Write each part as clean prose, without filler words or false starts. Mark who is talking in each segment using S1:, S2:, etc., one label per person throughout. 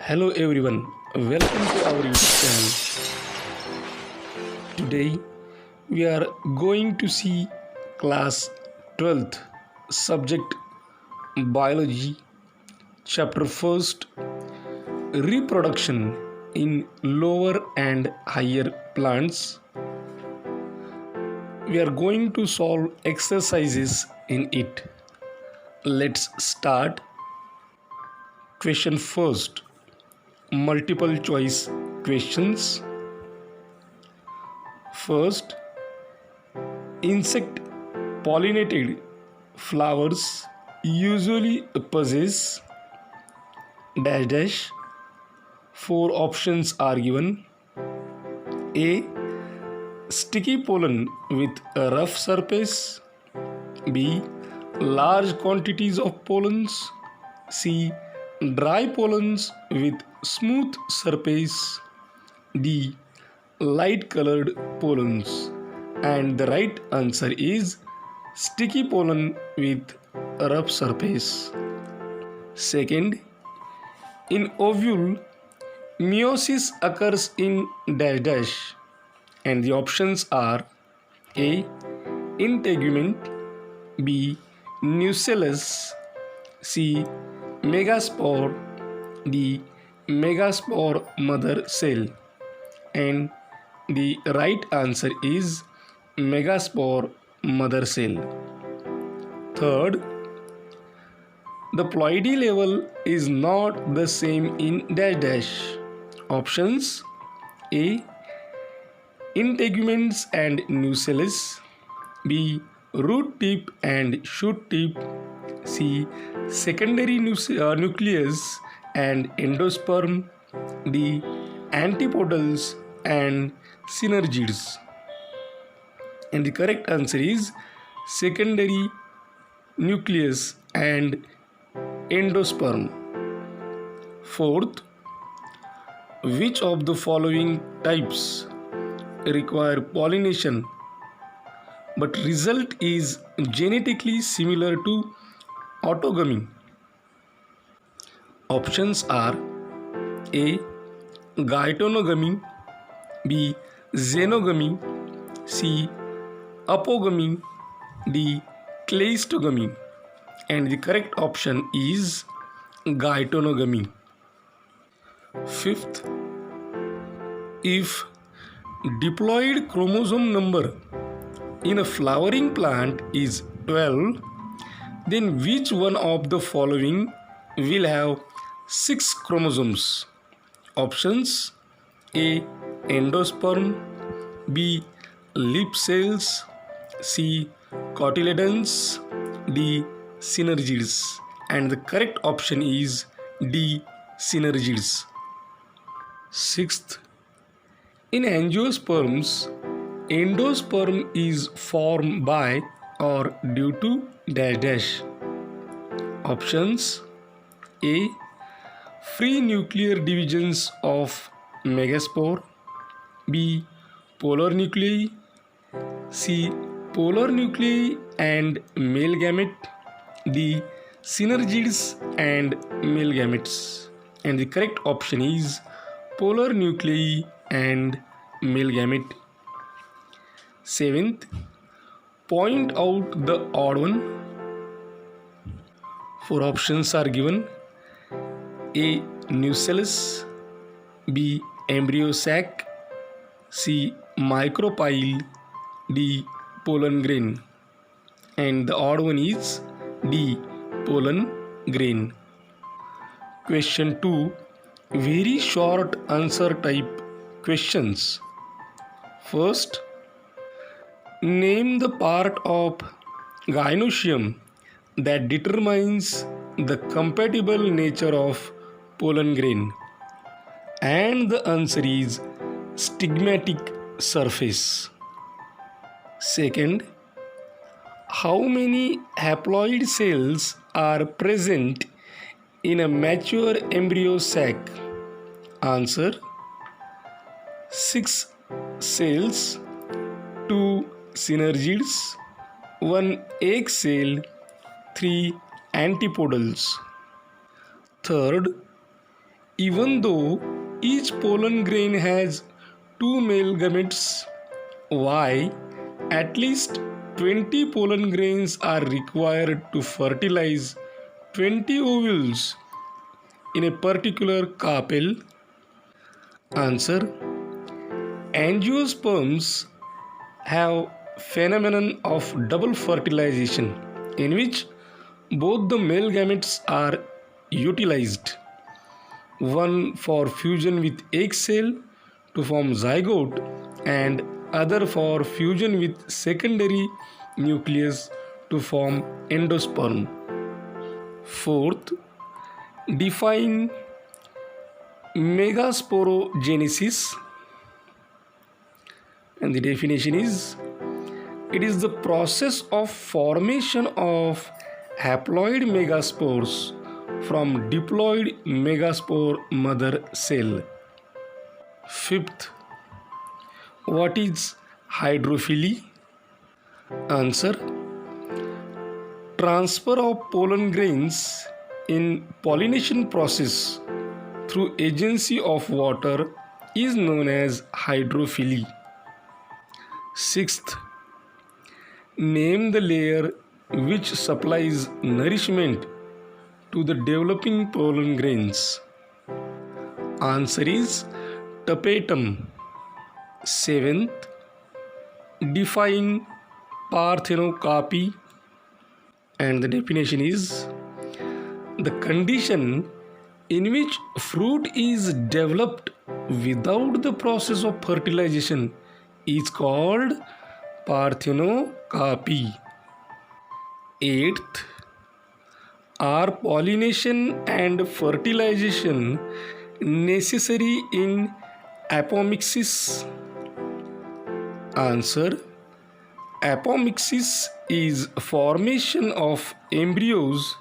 S1: Hello everyone, welcome to our YouTube channel. Today we are going to see class 12th subject biology chapter 1st reproduction in lower and higher plants. We are going to solve exercises in it. Let's start. Question first. Multiple choice questions. First, insect pollinated flowers usually possess dash dash. Four options are given. A. Sticky pollen with a rough surface. B. Large quantities of pollens. C. Dry pollens with smooth surface. D. Light colored pollens. And the right answer is sticky pollen with a rough surface. Second, in ovule, meiosis occurs in dash dash. And the options are A. Integument. B. Nucellus. C. Megaspore. D. Megaspore mother cell. And the right answer is Megaspore mother cell. Third, the ploidy level is not the same in dash dash. Options A. Integuments and nucellus. B. Root tip and shoot tip. C. Secondary nucleus and endosperm. D. Antipodals and synergids. And the correct answer is secondary nucleus and endosperm. Fourth, which of the following types require pollination but result is genetically similar to autogamy? Options are A. Geitonogamy. B. Xenogamy. C. Apogamy. D. Kleistogamy. And the correct option is Geitonogamy. Fifth, if diploid chromosome number in a flowering plant is 12, then which one of the following will have 6 chromosomes? Options A. Endosperm. B. Leaf cells. C. Cotyledons. D. Synergids. And the correct option is D. Synergids. Sixth, in angiosperms, endosperm is formed by or due to dash dash. Options A. Free nuclear divisions of megaspore. B. Polar nuclei. C. Polar nuclei and male gamete. D. Synergids and male gametes. And the correct option is polar nuclei and male gamete. Seventh, point out the odd one. Four options are given. A. Nucellus. B. Embryo sac. C. Micropyle. D. Pollen grain. And the odd one is D. Pollen grain. Question 2. Very short answer type questions. First, name the part of gynoecium that determines the compatible nature of pollen grain. And the answer is stigmatic surface. Second, how many haploid cells are present in a mature embryo sac? Answer: 6 cells, 2 synergids, 1 egg cell, 3 antipodals. Third, Even though each pollen grain has two male gametes, why at least 20 pollen grains are required to fertilize 20 ovules in a particular carpel? Answer: angiosperms have phenomenon of double fertilization in which both the male gametes are utilized, one for fusion with egg cell to form zygote and other for fusion with secondary nucleus to form endosperm. Fourth, define megasporogenesis, and the definition is: it is the process of formation of haploid megaspores from diploid megaspore mother cell. Fifth, what is hydrophily? Answer: transfer of pollen grains in pollination process through agency of water is known as hydrophily. Sixth, name the layer which supplies nourishment to the developing pollen grains. Answer is tapetum. Seventh, define parthenocarpy, and the definition is: the condition in which fruit is developed without the process of fertilization is called parthenocarpy. Eighth, are pollination and fertilization necessary in apomixis? Answer: apomixis is formation of embryos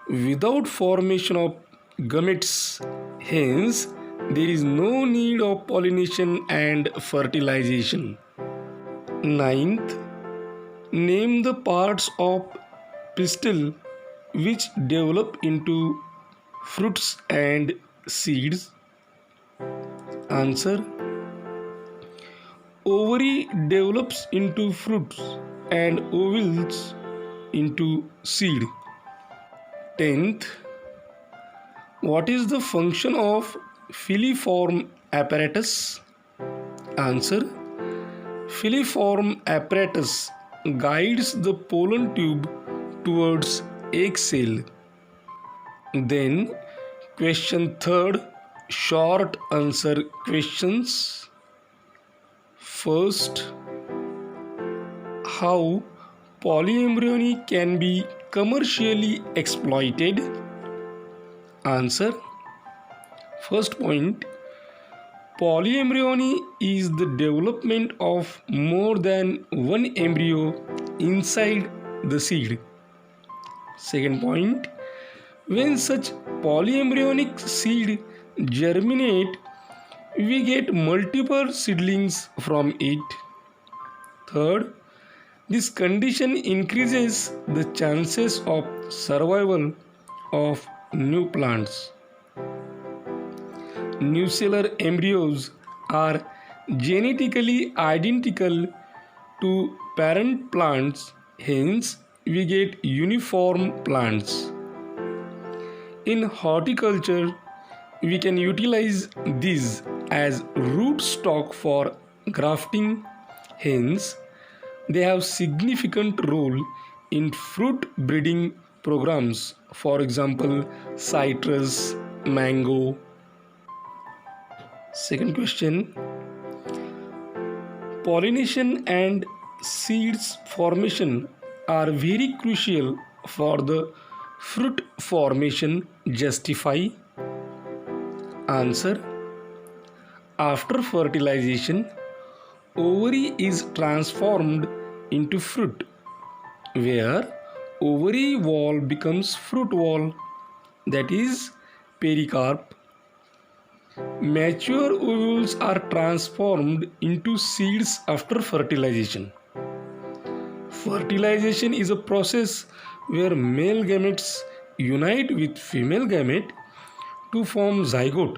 S1: without formation of gametes. Hence, there is no need of pollination and fertilization. Ninth, name the parts of pistil which develop into fruits and seeds. Answer: ovary develops into fruits and ovules into seed. 10th, what is the function of filiform apparatus? Answer: filiform apparatus guides the pollen tube towards egg cell. Then, question third, short answer questions. First, how polyembryony can be commercially exploited? Answer: first point, polyembryony is the development of more than one embryo inside the seed. Second point, when such polyembryonic seed germinate, we get multiple seedlings from it. Third, this condition increases the chances of survival of new plants. Nucellar embryos are genetically identical to parent plants, hence we get uniform plants. In horticulture, we can utilize these as rootstock for grafting, hence they have significant role in fruit breeding programs, for example citrus, mango. Second question, pollination and seeds formation are very crucial for the fruit formation. Justify. Answer: after fertilization, ovary is transformed into fruit, where ovary wall becomes fruit wall, that is pericarp. Mature ovules are transformed into seeds after fertilization. Fertilization is a process where male gametes unite with female gamete to form zygote,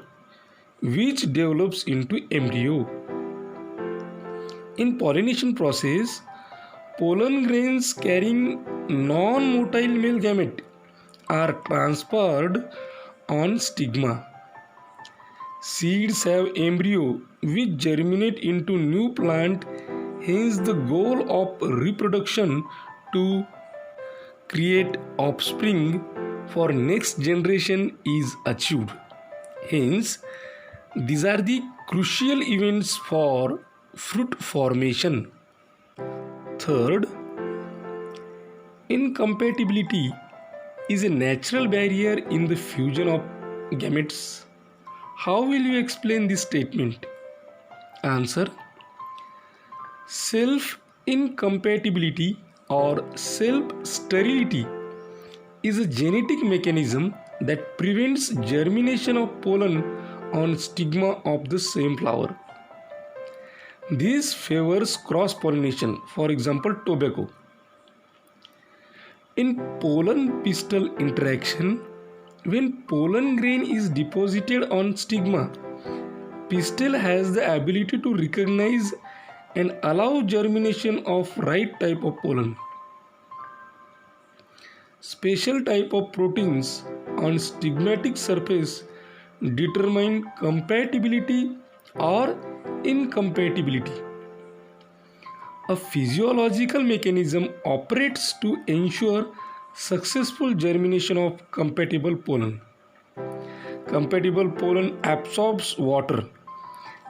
S1: which develops into embryo. In pollination process, pollen grains carrying non-motile male gamete are transferred on stigma. Seeds have embryo which germinate into new plant, hence the goal of reproduction to create offspring for next generation is achieved. Hence, these are the crucial events for fruit formation. Third, incompatibility is a natural barrier in the fusion of gametes. How will you explain this statement? Answer: self incompatibility or self sterility is a genetic mechanism that prevents germination of pollen on stigma of the same flower. This favors cross pollination, for example, tobacco. In pollen pistil interaction, when pollen grain is deposited on stigma, pistil has the ability to recognize and allow germination of right type of pollen. Special type of proteins on stigmatic surface determine compatibility or incompatibility. A physiological mechanism operates to ensure successful germination of compatible pollen. Compatible pollen absorbs water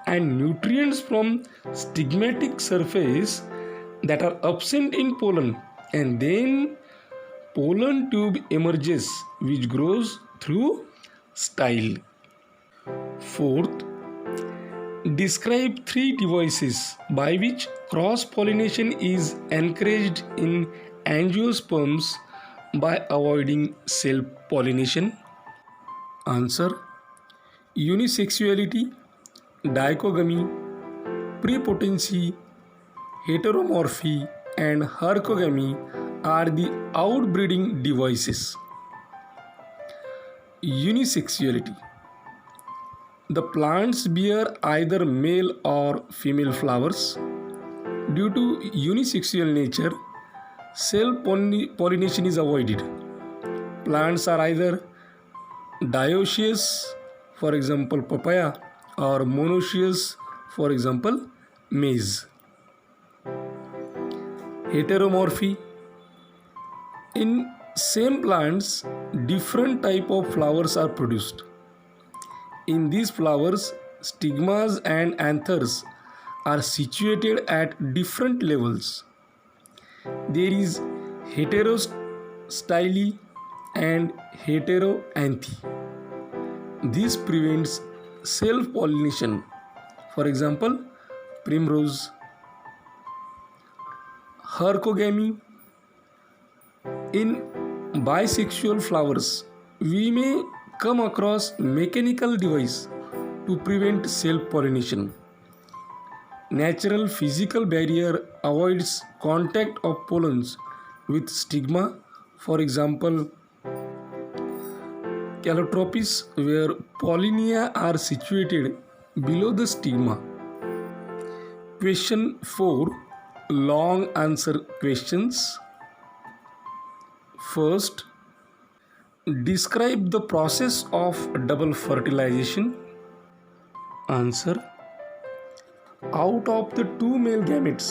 S1: and nutrients from stigmatic surface that are absent in pollen, and then pollen tube emerges which grows through style. Fourth, describe 3 devices by which cross-pollination is encouraged in angiosperms by avoiding self-pollination. Answer: unisexuality, dichogamy, prepotency, heteromorphy, and hercogamy are the outbreeding devices. Unisexuality: the plants bear either male or female flowers. Due to unisexual nature, self-pollination is avoided. Plants are either dioecious, for example papaya, or monoecious, for example maize. Heteromorphy: in same plants, different type of flowers are produced. In these flowers, stigmas and anthers are situated at different levels. There is heterostyle and heteroanthy. This prevents self-pollination. For example, primrose. Hercogamy: in bisexual flowers, we may come across mechanical device to prevent self-pollination. Natural physical barrier avoids contact of pollens with stigma, for example Calotropis, where pollinia are situated below the stigma. Question 4. Long answer questions. First, describe the process of double fertilization. Answer: out of the 2 male gametes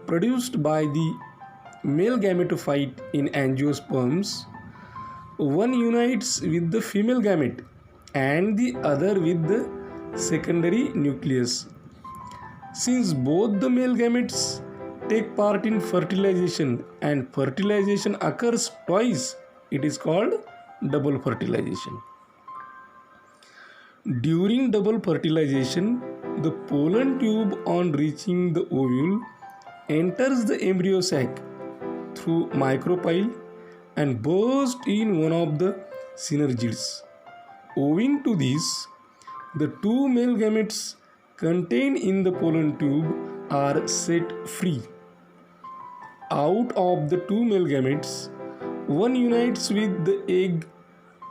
S1: produced by the male gametophyte in angiosperms, one unites with the female gamete and the other with the secondary nucleus. Since both the male gametes take part in fertilization and fertilization occurs twice, it is called double fertilization. During double fertilization, the pollen tube on reaching the ovule enters the embryo sac through micropyle and bursts in one of the synergids. Owing to this, the 2 male gametes contained in the pollen tube are set free. Out of the 2 male gametes, one unites with the egg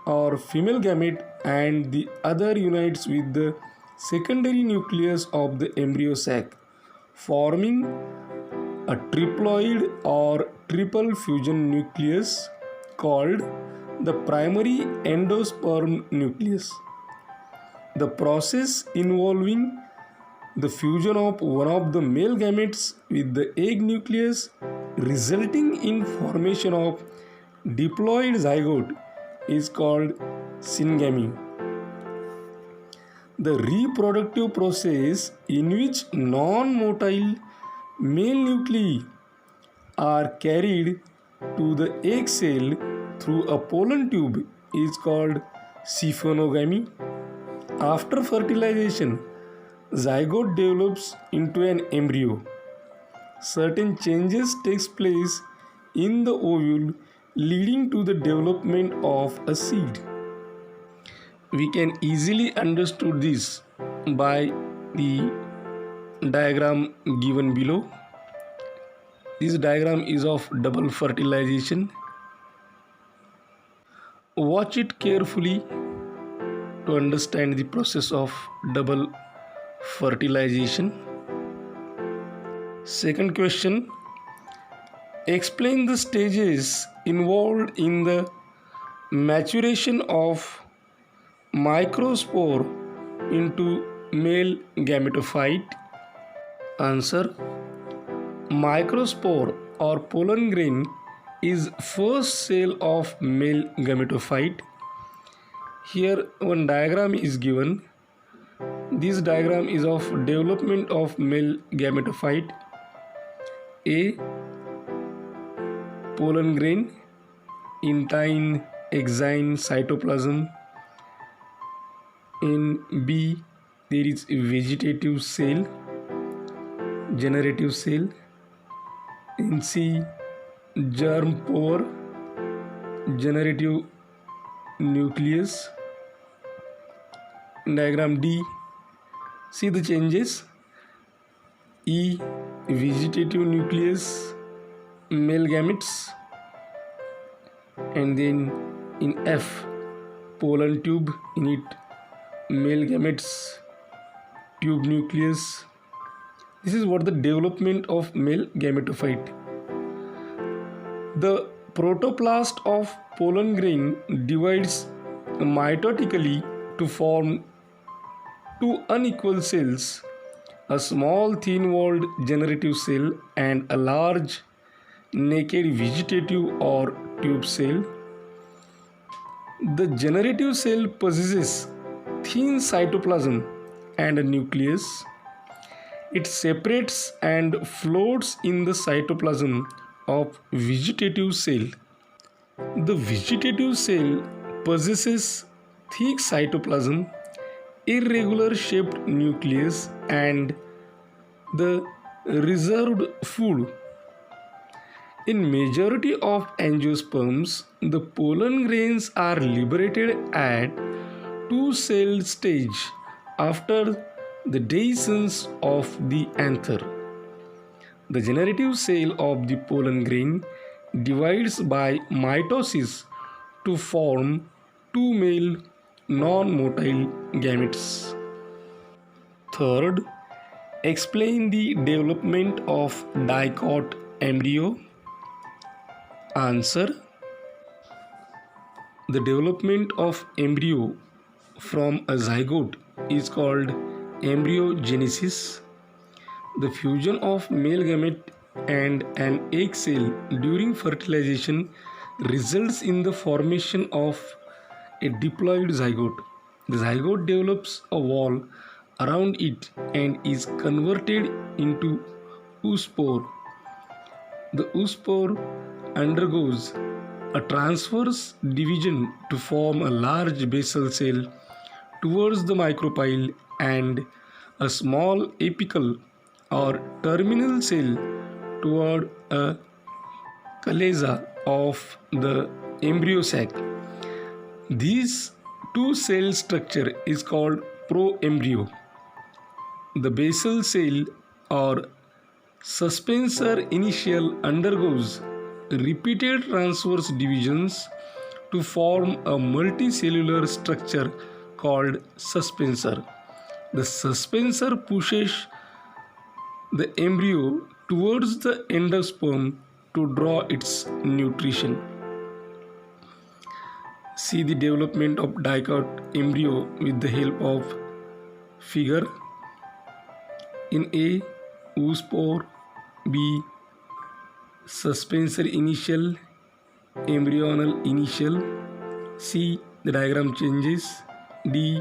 S1: or female gamete and the other unites with the secondary nucleus of the embryo sac, forming a triploid or triple fusion nucleus called the primary endosperm nucleus. The process involving the fusion of one of the male gametes with the egg nucleus, resulting in formation of diploid zygote, is called syngamy. The reproductive process in which non-motile male nuclei are carried to the egg cell through a pollen tube is called siphonogamy. After fertilization, zygote develops into an embryo. Certain changes takes place in the ovule, leading to the development of a seed. We can easily understand this by the diagram given below. This diagram is of double fertilization. Watch it carefully to understand the process of double fertilization. Second question: explain the stages involved in the maturation of microspore into male gametophyte. Answer: microspore or pollen grain is first cell of male gametophyte. Here one diagram is given. This diagram is of development of male gametophyte. A. Pollen grain, intine, exine, cytoplasm. In B, there is a vegetative cell, generative cell. In C, germ pore, generative nucleus. In diagram D, see the changes. E, vegetative nucleus, male gametes. And then in F, pollen tube, in it male gametes, tube nucleus. This is what the development of male gametophyte. The protoplast of pollen grain divides mitotically to form two unequal cells, a small thin-walled generative cell and a large naked vegetative or tube cell. The generative cell possesses thin cytoplasm and a nucleus. It separates and floats in the cytoplasm of vegetative cell. The vegetative cell possesses thick cytoplasm, irregular shaped nucleus and the reserved food. In majority of angiosperms, the pollen grains are liberated at two-cell stage after the dehiscence of the anther. The generative cell of the pollen grain divides by mitosis to form two male non-motile gametes. Third, explain the development of dicot embryo. Answer: the development of embryo from a zygote is called embryogenesis. The fusion of male gamete and an egg cell during fertilization results in the formation of a diploid zygote. The zygote develops a wall around it and is converted into oospore. The oospore undergoes a transverse division to form a large basal cell towards the micropyle and a small apical or terminal cell toward a chalaza of the embryo sac. This two-cell structure is called proembryo. The basal cell or suspensor initial undergoes repeated transverse divisions to form a multicellular structure called suspensor. The suspensor pushes the embryo towards the endosperm to draw its nutrition. See the development of dicot embryo with the help of figure. In A, oospore. B, suspensor initial, embryonal initial. C, the diagram changes. D,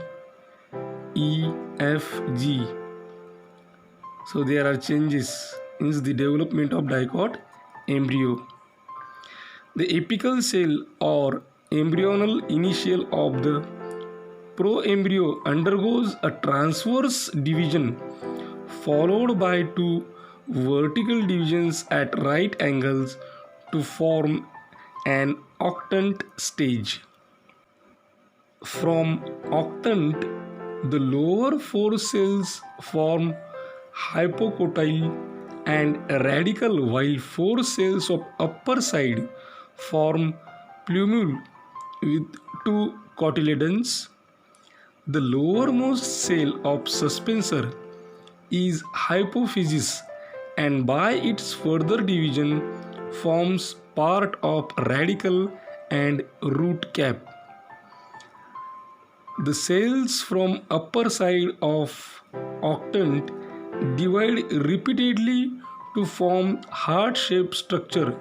S1: E, F, G. So there are changes in the development of dicot embryo. The apical cell or embryonal initial of the proembryo undergoes a transverse division followed by two vertical divisions at right angles to form an octant stage. From octant, the lower four cells form hypocotyle and radical, while four cells of upper side form plumule with two cotyledons. The lowermost cell of suspensor is hypophysis and by its further division forms part of radicle and root cap. The cells from upper side of octant divide repeatedly to form heart-shaped structure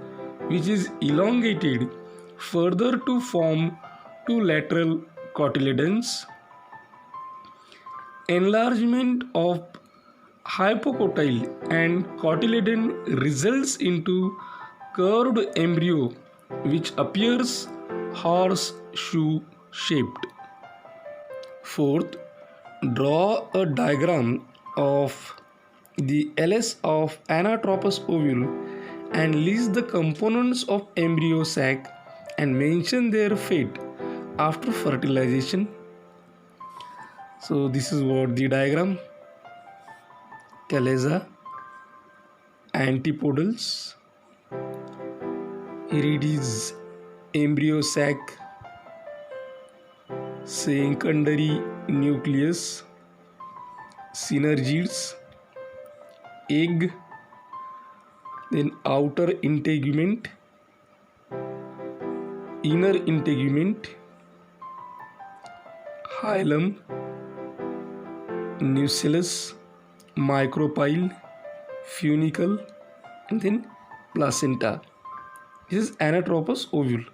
S1: which is elongated further to form two lateral cotyledons. Enlargement of hypocotyle and cotyledon results into curved embryo which appears horseshoe shaped. Fourth, draw a diagram of the LS of anatropous ovule and list the components of embryo sac and mention their fate after fertilization. So this is what the diagram. Chalaza, antipodals. Here it is embryo sac, secondary nucleus, synergids, egg, then outer integument, inner integument, hilum, nucellus, micropyle, funicle, and then placenta. This is anatropous ovule.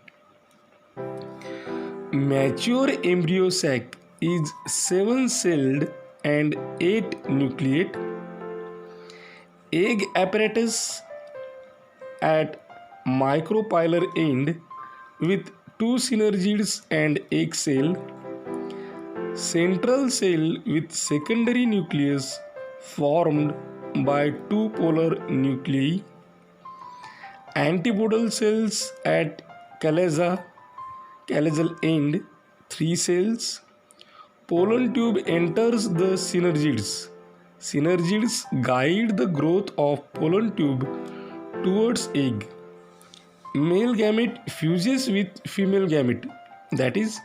S1: Mature embryo sac is 7-celled and 8-nucleate. Egg apparatus at micropylar end with 2 synergids and egg cell. Central cell with secondary nucleus formed by 2 polar nuclei. Antipodal cells at chalaza, chalazal end, 3 cells. Pollen tube enters the synergids. Synergids guide the growth of pollen tube towards egg. Male gamete fuses with female gamete, that is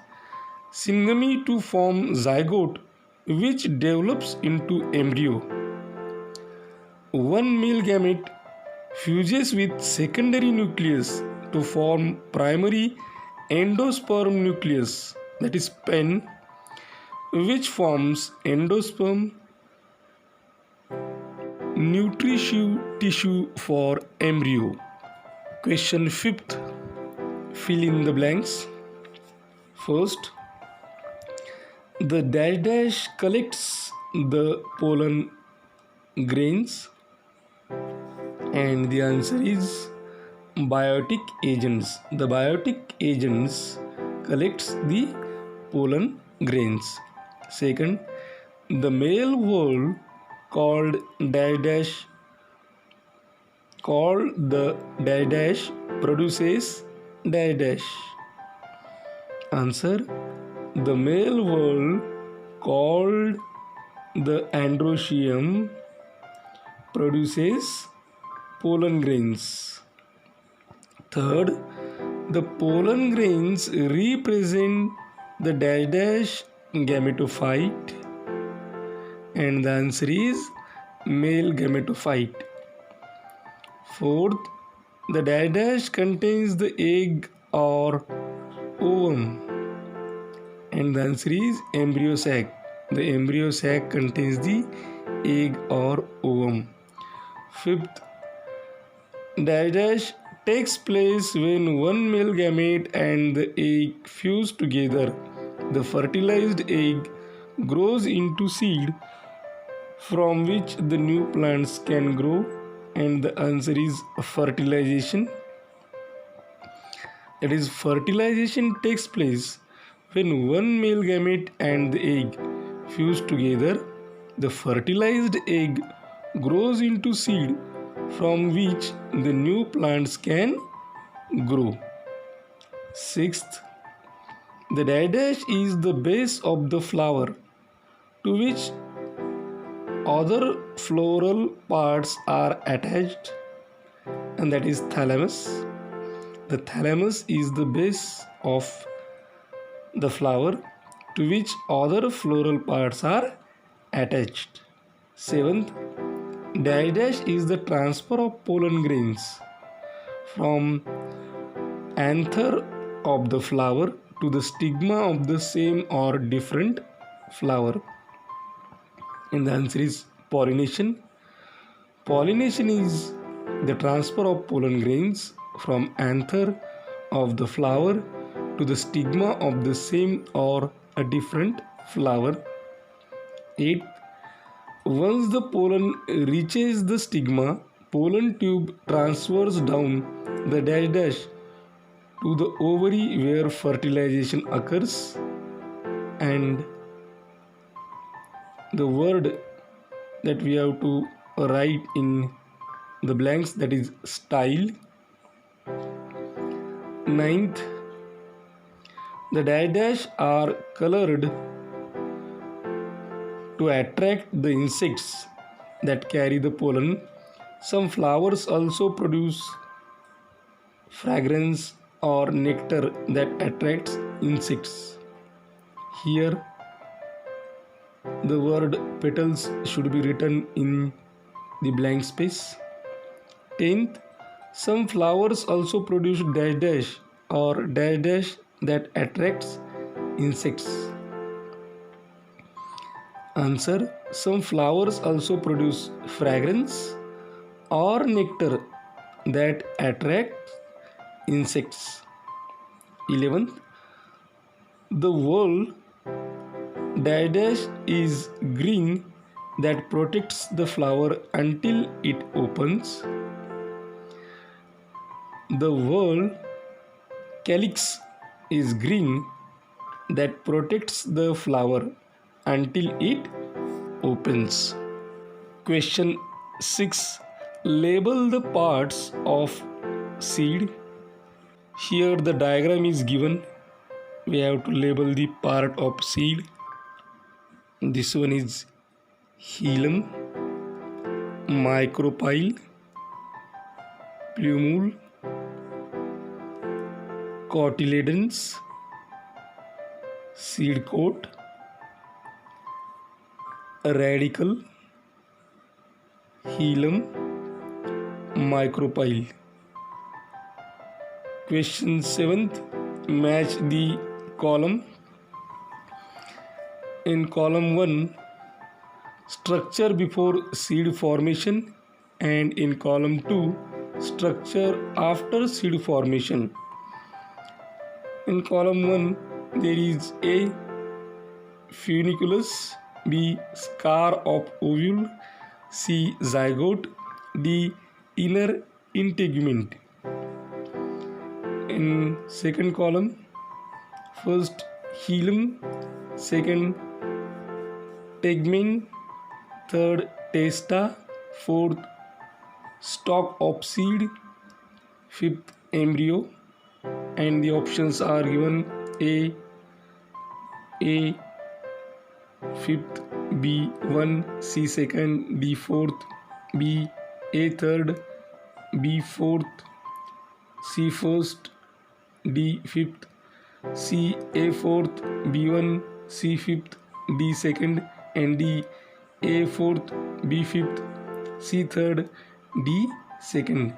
S1: syngamy, to form zygote which develops into embryo. One male gamete fuses with secondary nucleus to form primary endosperm nucleus, that is pen, which forms endosperm nutritive tissue for embryo. Question 5th. Fill in the blanks. First, the dash dash collects the pollen grains, and the answer is biotic agents. The biotic agents collects the pollen grains. Second, the male whorl called dash dash produces dash. Answer, the male whorl called the androecium produces pollen grains. Third, The pollen grains represent the dash dash gametophyte, and the answer is male gametophyte. Fourth, the dash dash contains the egg or ovum, and the answer is embryo sac. The embryo sac contains the egg or ovum. Fifth, dash dash takes place when one male gamete and the egg fuse together. The fertilized egg grows into seed from which the new plants can grow, and the answer is fertilization. That is, fertilization takes place when one male gamete and the egg fuse together. The fertilized egg grows into seed from which the new plants can grow. Sixth, the dash dash is the base of the flower to which other floral parts are attached, and that is thalamus. The thalamus is the base of the flower to which other floral parts are attached. Seventh, dash dash is the transfer of pollen grains from anther of the flower to the stigma of the same or different flower. And the answer is pollination. Pollination is the transfer of pollen grains from anther of the flower to the stigma of the same or a different flower. 8. Once the pollen reaches the stigma, pollen tube transfers down the dash dash to the ovary where fertilization occurs, and the word that we have to write in the blanks, that is style. 9th, the dash dash are colored to attract the insects that carry the pollen. Some flowers also produce fragrance or nectar that attracts insects. Here, the word petals should be written in the blank space. 10th, some flowers also produce dash dash or dash dash that attracts insects. Answer: some flowers also produce fragrance or nectar that attracts insects. 11th, the whole dash dash is green that protects the flower until it opens. The whole calyx is green that protects the flower until it opens. Question 6. Label the parts of seed. Here the diagram is given. We have to label the part of seed. This one is hilum, micropyle, plumule, cotyledons, seed coat, radicle, hilum, micropyle. Question 7th. Match the column. In column 1, structure before seed formation, and in column 2, structure after seed formation. In column 1, there is A. funiculus, B. scar of ovule, C. zygote, D. inner integument. In second column, first hilum, second tegmen, third testa, fourth stalk of seed, fifth embryo, and the options are given: A, fifth, B 1, C second, D fourth, B A third, B fourth, C first, D fifth, C A fourth, B one, C fifth, D second, and D A fourth, B fifth, C third, D second.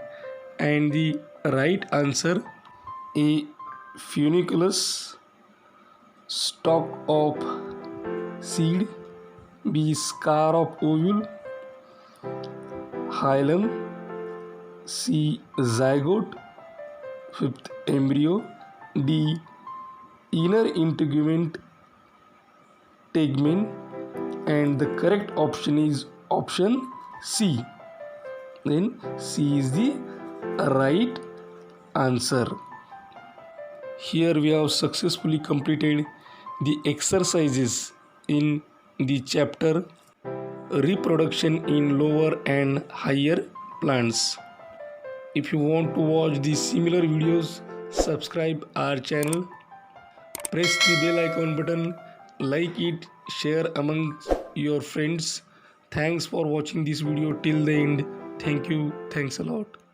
S1: And the right answer, A funiculus, stalk of seed, B scar of ovule, hilum, C zygote, fifth embryo, D inner integument tegmen, and the correct option is option C. Then C is the right answer. Here we have successfully completed the exercises in the chapter reproduction in lower and higher plants. If you want to watch these similar videos, subscribe our channel, press the bell icon button, like it, share among your friends. Thanks for watching this video till the end. Thank you. Thanks a lot.